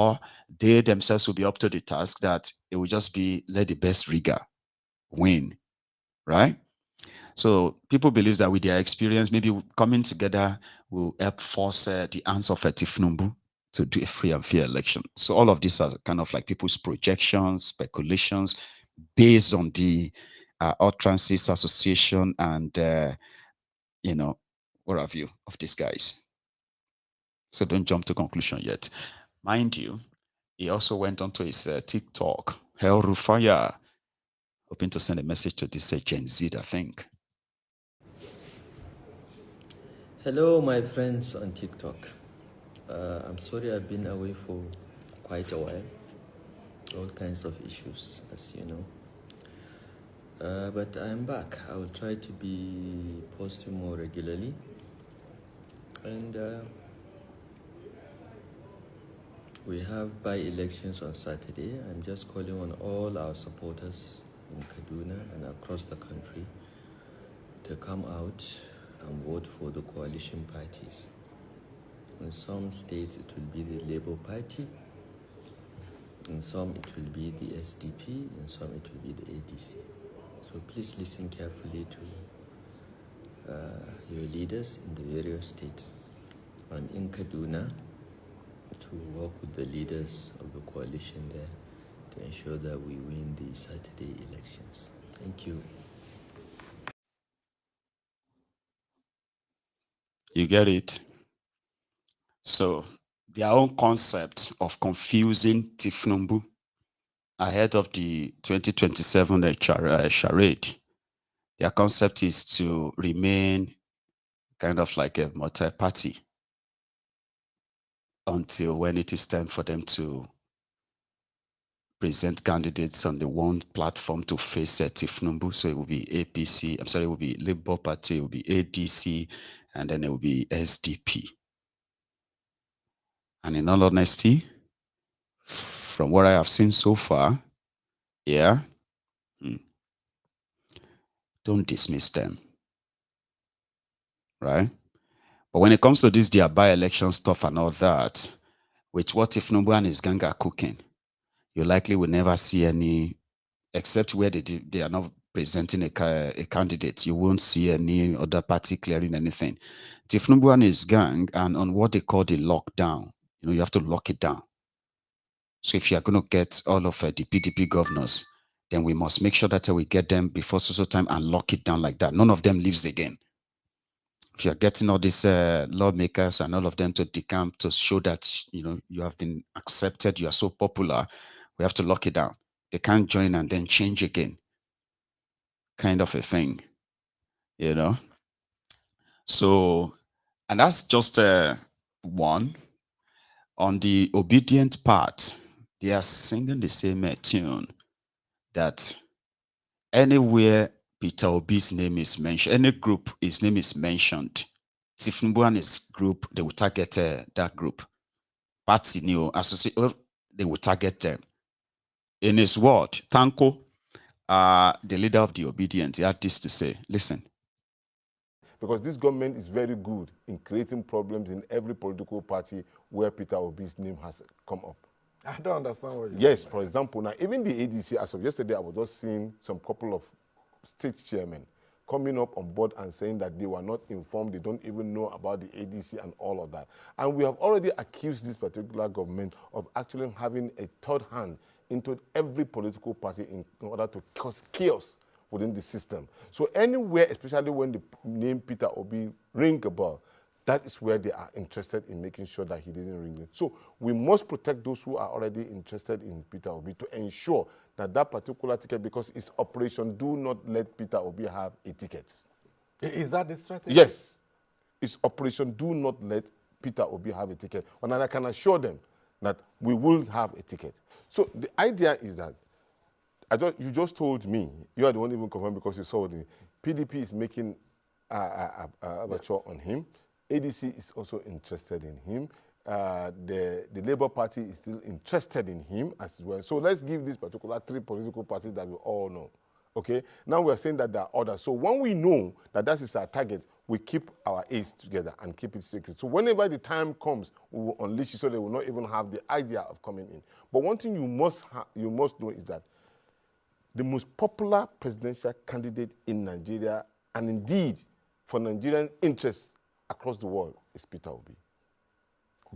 or they themselves will be up to the task, that it will just be let the best rigger win, right? So people believe that with their experience, maybe coming together will help force the hands of Tifnumbu to do a free and fair election. So all of these are kind of like people's projections, speculations, based on the Utterances Association and, what have you, of these guys. So don't jump to conclusion yet. Mind you, he also went onto his TikTok, Hell Rufaya, hoping to send a message to this Gen Z, I think. Hello, my friends on TikTok. I'm sorry I've been away for quite a while. All kinds of issues, as you know. But I'm back. I will try to be posting more regularly. And we have by-elections on Saturday. I'm just calling on all our supporters in Kaduna and across the country to come out and vote for the coalition parties. In some states, it will be the Labour Party. In some, it will be the SDP. In some, it will be the ADC. So please listen carefully to your leaders in the various states. I'm in Kaduna to work with the leaders of the coalition there to ensure that we win the Saturday elections. Thank you. You get it? So their own concept of confusing Tifnumbu ahead of the 2027 charade, their concept is to remain kind of like a multi-party until when it is time for them to present candidates on the one platform to face Tifnumbu. So it will be APC, I'm sorry, it will be Labour Party, it will be ADC, and then it will be SDP. And in all honesty, from what I have seen so far, yeah, don't dismiss them, right? But when it comes to this, their by-election stuff and all that, with what if Numbu and his gang are cooking, you likely will never see any, except where they are not presenting a candidate. You won't see any other party clearing anything. Tifnumbu and his gang, and on what they call the lockdown, you have to lock it down. So if you are going to get all of the PDP governors, then we must make sure that we get them before social time and lock it down like that. None of them leaves again. If you're getting all these lawmakers and all of them to decamp to show that you have been accepted, you are so popular, we have to lock it down. They can't join and then change again, kind of a thing, So, and that's just one. On the Obidient part, they are singing the same tune, that anywhere Peter Obi's name is mentioned, any group his name is mentioned, Tifnumbu and his group, they will target that group. Party new associate, they will target them. In his word, Tanko, the leader of the Obidient, he had this to say. Listen. Because this government is very good in creating problems in every political party where Peter Obi's name has come up. I don't understand what you Yes, for example, now even the ADC, as of yesterday, I was just seeing some couple of state chairmen coming up on board and saying that they were not informed, they don't even know about the ADC and all of that. And we have already accused this particular government of actually having a third hand into every political party in order to cause chaos within the system. So anywhere, especially when the name Peter Obi ring a bell, that is where they are interested in making sure that he didn't ring it. So we must protect those who are already interested in Peter Obi to ensure that that particular ticket, because it's operation, do not let Peter Obi have a ticket. Is that the strategy? Yes. It's operation, do not let Peter Obi have a ticket. And I can assure them that we will have a ticket. So the idea is that, you just told me, you are the one even confirmed because you saw the PDP is making overture on him. ADC is also interested in him. The Labour Party is still interested in him as well. So let's give these particular three political parties that we all know. Okay? Now we're saying that there are others. So when we know that that is our target, we keep our aids together and keep it secret. So whenever the time comes, we will unleash it so they will not even have the idea of coming in. But one thing you must know is that the most popular presidential candidate in Nigeria, and indeed for Nigerian interests across the world, is Peter Obi.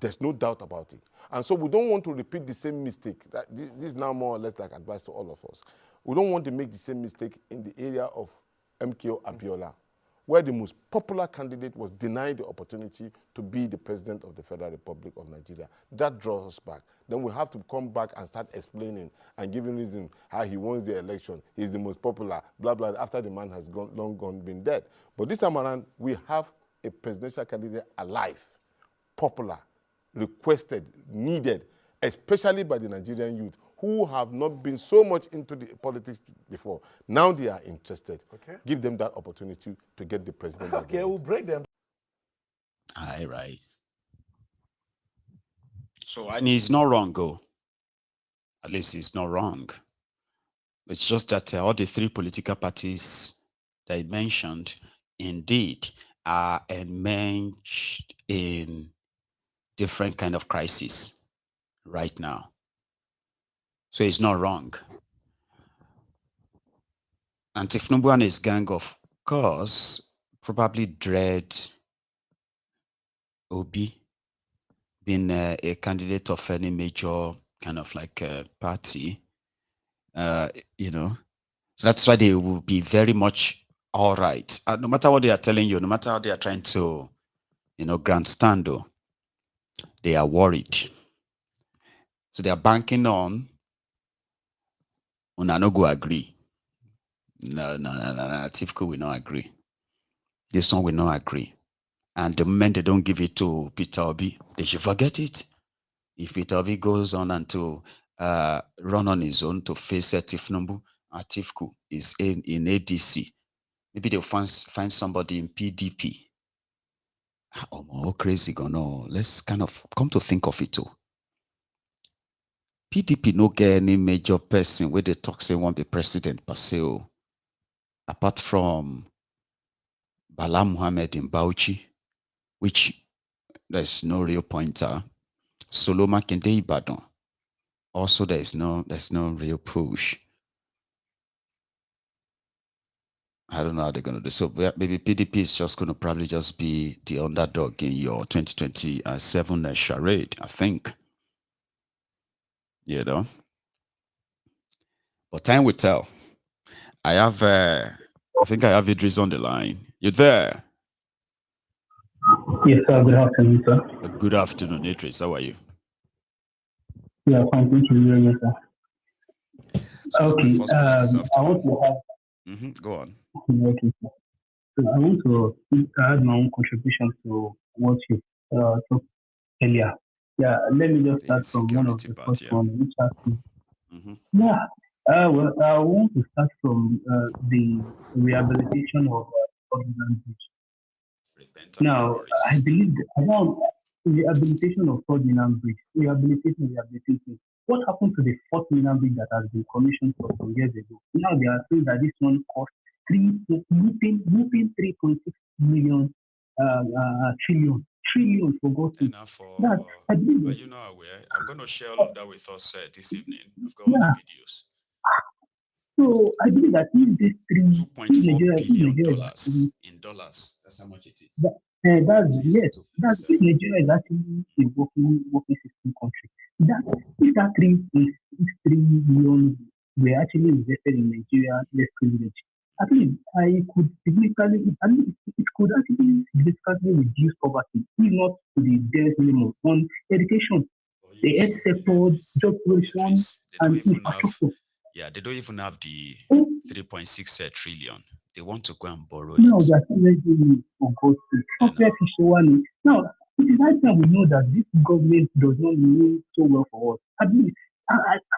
There's no doubt about it. And so we don't want to repeat the same mistake. This is now more or less like advice to all of us. We don't want to make the same mistake in the area of MKO Abiola, where the most popular candidate was denied the opportunity to be the president of the Federal Republic of Nigeria. That draws us back. Then we have to come back and start explaining and giving reason how he won the election. He's the most popular, blah, blah, after the man has long gone, been dead. But this time around, we have a presidential candidate alive, popular, requested, needed, especially by the Nigerian youth who have not been so much into the politics before. Now they are interested. Okay. Give them that opportunity to get the president. Okay, we'll break them. All right. So, and he's not wrong, go. At least he's not wrong. It's just that all the three political parties that I mentioned, indeed, are enmeshed in different kind of crises right now. So he's not wrong. And Tifnubu and his gang, of course, probably dread Obi being a candidate of any major kind of like party, you know. So that's why they will be very much all right. No matter what they are telling you, no matter how they are trying to, grandstand, though, they are worried. So they are banking on no go agree. No, Tifko will not agree. This one will not agree. And the moment they don't give it to Peter Obi, they should forget it. If Peter Obi goes on and to run on his own to face Tifnumbu, Tifku is in ADC, maybe they'll find somebody in PDP. Oh, crazy, no. Let's kind of come to think of it too. PDP no get any major person where they talk say won't be president per se, apart from Bala Muhammad in Bauchi, which there's no real pointer. Soloma Kende Ibadan. Also, there's no real push. I don't know how they're going to do. So maybe PDP is just going to probably just be the underdog in your 2027 charade, I think. But time will tell. I think I have Idris on the line. You there? Yes, sir. Good afternoon, sir. Good afternoon, Idris. How are you? Yeah, fine. Thank you very much, sir. So okay. I want to have. Go on. Okay, sir. So I want to add my own contribution to what you talked earlier. Yeah, let me just start from one of the first one, which has to. Yeah. Well, I want to start from the rehabilitation of Obidient. Now, I believe around rehabilitation of Ferdinand Bridge, rehabilitating. What happened to the fourth Milan Bridge that has been commissioned for some years ago? Now they are saying that this one cost whooping 3.6 million trillion for God's sake. Are you not aware? I'm going to share all of that with us this evening. I've got all the videos. So I believe that if these $2.4 billion in dollars, that's how much it is. That's if Nigeria is actually a working system country. If that 3 million were actually invested in Nigeria, less privilege, at least it could significantly reduce poverty, if not to the bare minimum on education, the health sector, job creation, and infrastructure. They don't even have the 3.6 trillion. They want to go and borrow no, it. They are still ready for God's sake. Now, it is high time we know that this government does not mean so well for us.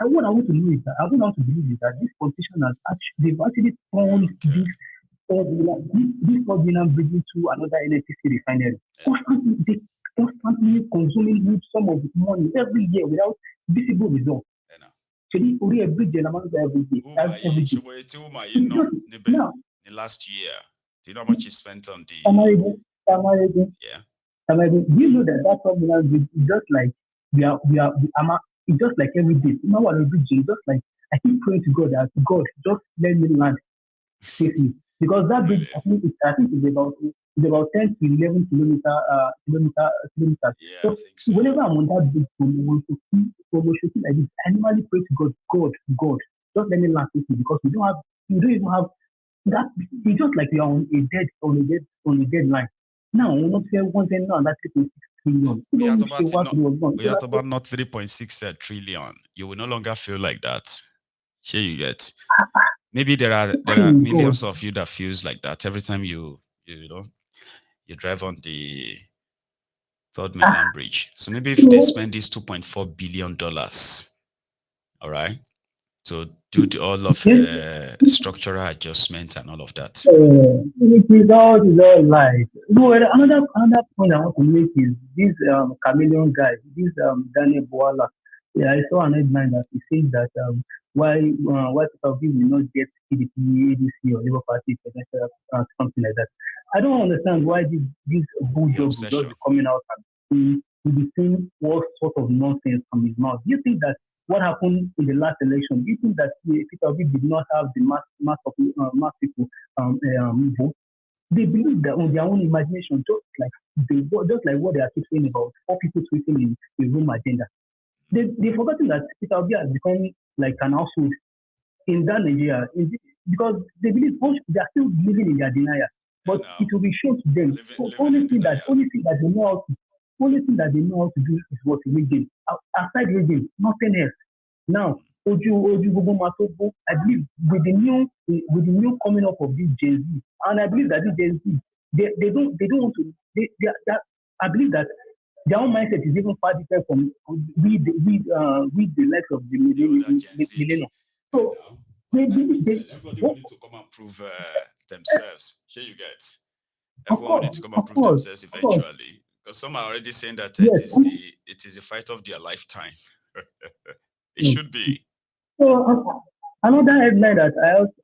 What I want to know is that I don't want to believe is that this politician has they've actually turned this Obidient bridge into another NNPC refinery. Constantly consuming some of the money every year without visible results. So this only a bridge every day. Last year. Do you know how much he spent on the? Samaria, Yeah. do you know that that formula is just like it's just like every day. You know what I do? Just like I keep praying to God that God just let me land safely because that bridge Really? I think it's about 10 to 11 kilometers. Yeah, I So think so. whenever I'm on that bridge promotion like this, I normally pray to God, just let me land safely because we don't even have that. It's just like you are on a deadline. Now, we're not saying one thing now that 3.6 trillion. You don't say what was wrong. We are talking about not 3.6 trillion. You will no longer feel like that. Here you get. Maybe there are God. millions of you that feels like that every time you drive on the Third Mainland Bridge. So maybe if they So, spend this $2.4 billion, all right, to do all of yes, structural adjustment and all of that. it is all lies. No, another point I want to make is this chameleon guy, this Daniel Boala. Yeah, I saw an headline that he says that why Saudi will not get PDP, ADC, or Labour Party, presidential, something like that. I don't understand why this bull The job will just obsession. be coming out and be saying what sort of nonsense from his mouth. Do you think that what happened in the last election? Do you think that Peter Obi did not have the mass people vote? They believe that on their own imagination, just like what they are keep saying about four people tweeting in a room agenda. They've forgotten that Peter Obi has become like an household in that Nigeria because they believe they are still living in their denial. Yeah, But it now will be shown to them. So living in denial. only thing that they know how to do is what reading. Aside reading, nothing else. Now, Oju Gogo Matobo, I believe with the new coming up of this Gen Z, and I believe that this Gen Z, they don't want to I believe that their own mindset is even far different from the likes of the The other Gen Z. millennium. Yeah, So now. they One time will believe tell. they Everybody will what, need to come and prove themselves. Here you get. of Everyone will course, need to come and of prove course, themselves of course, eventually. Because some are already saying that yes. it is the fight of their lifetime. It should be. So another headline that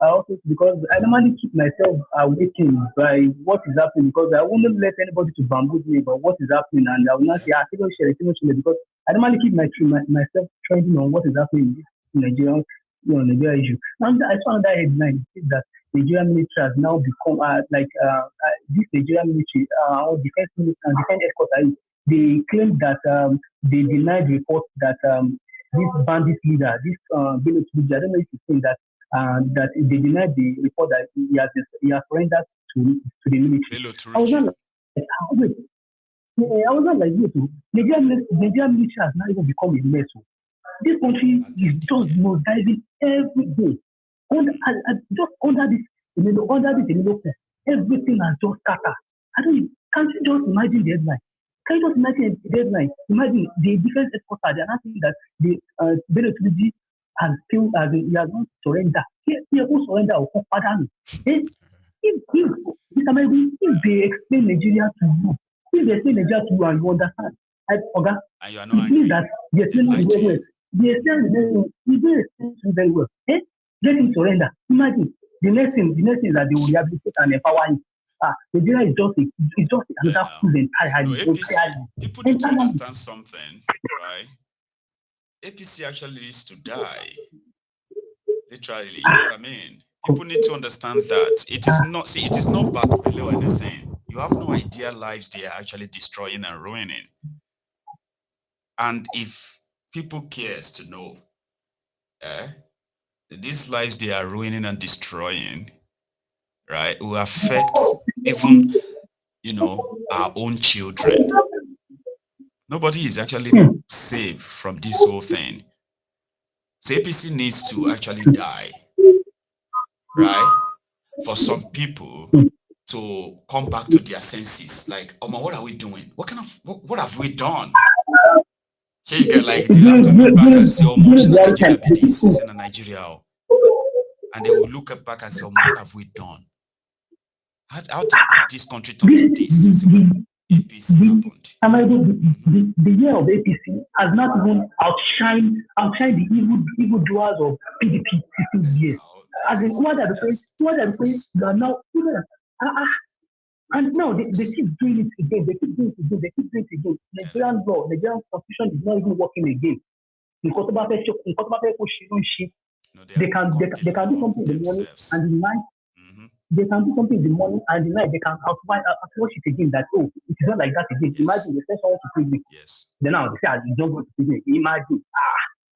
I also because I normally keep myself awakened by what is happening because I wouldn't let anybody to bamboozle me about what is happening and I will not Yeah. say share because I normally keep myself trending on what is happening in this Nigerian Nigeria issue. And I saw another headline that Nigerian military has now become this Nigerian military or defense headquarters. They claim that they denied reports that this bandit leader, this village leader, I don't know if you think that they denied the report that he has surrendered to the military. Bello I was not Turiji. like, wait, I was not like, wait, Nigerian military has now even become a mess. This country I is tell you, just diving every day. Just under this everything has just scattered. I don't can't you just imagine the headline? Can you just imagine the headline? Imagine the defense headquarters, they are not saying that the Bello Turiji he has not surrendered. He has not surrender or come pardon. Eh? If Mr. Maybe, if they explain Nigeria to you, if they explain Nigeria to you and you understand, Oga, and you are it not means angry. that they They explain lie it to very you. well. They explain it very well. If they explain it very well, let him surrender. Imagine the next thing is that they will rehabilitate and empower him. Nigeria is just Yeah, another now. food No, entirely, APC, people need to entirely. understand something, right? APC actually needs to die. Literally, you know what I mean? People need to understand that it is not back below anything. You have no idea lives they are actually destroying and ruining. And if people cares to know, eh, these lives they are ruining and destroying, right, will affect even, our own children. Nobody is actually safe from this whole thing. So APC needs to actually die, right? For some people to come back to their senses. Like, oh man, what are we doing? What have we done? So you get like they have to look back and say, oh man, During shouldn't the time, Nigeria be this? It's in Nigeria. Oh. And they will look back and say, oh man, what have we done? How did this country turn to this? I say, well, APC the, happened. the, Mm-hmm. the year of APC has not even outshine the evil doers of PDP 15 And years. now, As in, let's what are the saying? do What are the saying? facts. You are now And now they keep doing it again. They keep doing it again. They keep doing it again. Nigerian law, Nigerian constitution is not even working again. Because about they can do something in the morning and in the night. They can do something in the morning and in the night they can outwash it again that it is not like that again. Imagine they send someone to prison. Then now they say you don't go to prison. Imagine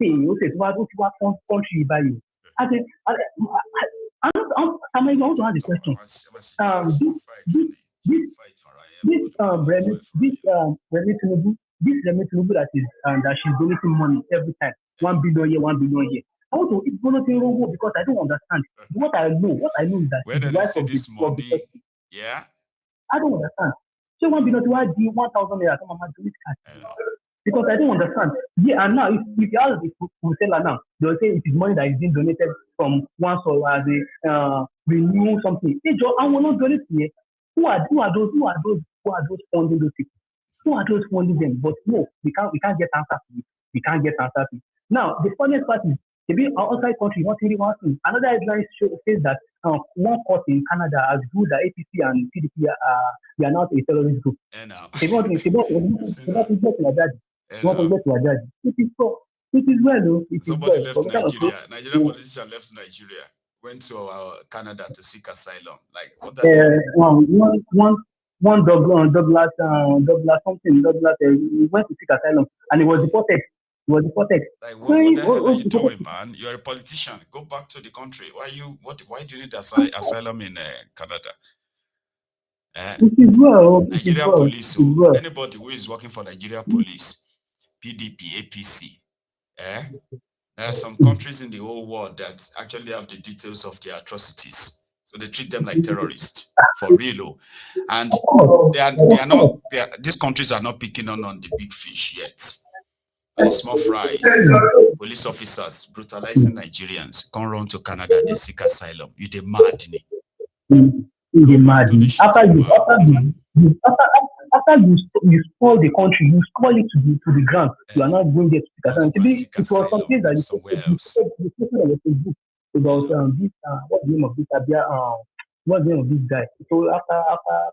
see you say what country by you. I think I want to ask the question. This this Remi Tinubu that is that she's donating money every time, 1 billion here, 1 billion here. I want to it's donating wrong because I don't understand. What I know is that where the did they wife see of this the money? person. Yeah. I don't understand. So 1 billion why do 1,000 naira come and donate cash? Because I don't understand. Yeah, and now if you ask the seller now, they'll say it is money that is being donated from one source as a renew something. Hey, Joe, I will not donate here. Who are those funding those people? Who are those funding them? But no, we can't get answers to it. We can't get answers to it. Now the funniest part is maybe outside country, what really wants to. Another headline says that one court in Canada has ruled that APC and PDP they are not a terrorist group. They want to get to a judge. They want to get to a judge. It is so. It is well, though. It is Somebody well. left Nigeria. Nigerian politician left Nigeria, went to Canada to seek asylum. Like what the heck? Douglas something, he went to seek asylum and he was deported. Like what the hell are you doing, man? You're a politician. Go back to the country. Why do you need asylum in Canada? It is well. Nigeria police. Anybody who is working for Nigeria police, PDP, APC, there are some countries in the whole world that actually have the details of their atrocities. So they treat them like terrorists for real. And these countries are not picking on the big fish yet. And the small fries, police officers brutalizing Nigerians, come run to Canada, they seek asylum. You the mad. Go back to the shit, after you spoil the country, you spoil it to the ground. You are not going there to seek asylum. Maybe it was something that you said on the Facebook about this what's the name of this what's the name of this guy? So after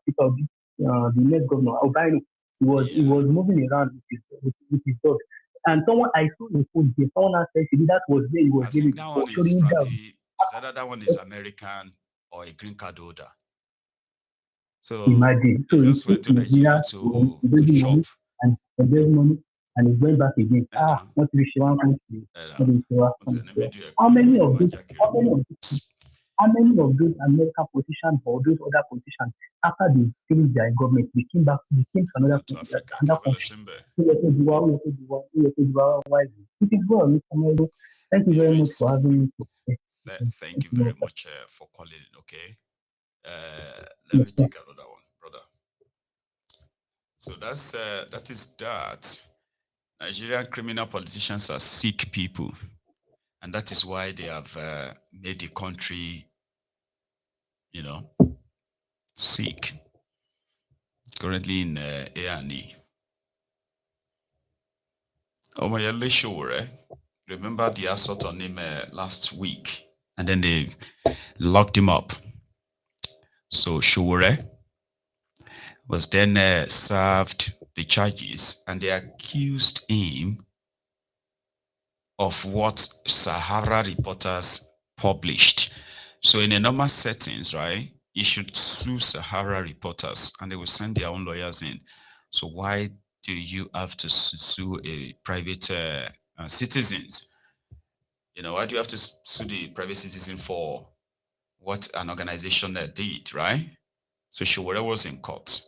Peter Obi, the next governor, Albino, he was moving around with his dog. And someone I saw in phone here, someone else said that was where he was living. That one is probably either that one is American or a green card holder. So imagine. he just went to Nigeria to shop. And there's money and he's going back again. What if she wants to how many of those American politicians or those other politicians after they finished their government, they came to another country. It is well, Mr. Melo. Thank you very much for having me. Thank you very much for calling. Okay. Let me take another one, brother. So that is that. Nigerian criminal politicians are sick people, and that is why they have made the country, sick. Currently in A&E. Omoyele Sowore, remember the assault on him last week, and then they locked him up. So Sowore was then served the charges, and they accused him of what Sahara reporters published. So in a normal settings, right, you should sue Sahara reporters and they will send their own lawyers in. So why do you have to sue a private citizens? Why do you have to sue the private citizen for what an organization did, right? So Sowore was in court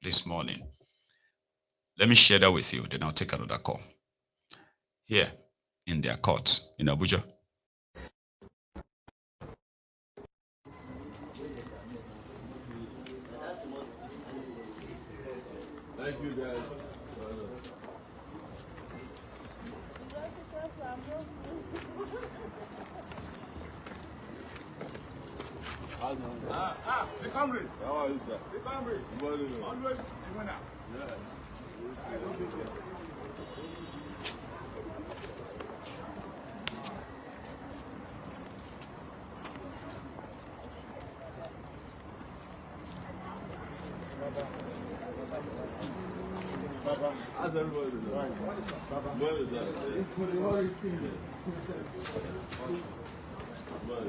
this morning. Let me share that with you, then I'll take another call. Here in their court in Abuja. Thank you, guys. The comrade. How are you, sir? The comrade. Always the winner. Yes. How's everybody doing? What is that? It's for the hurricane. But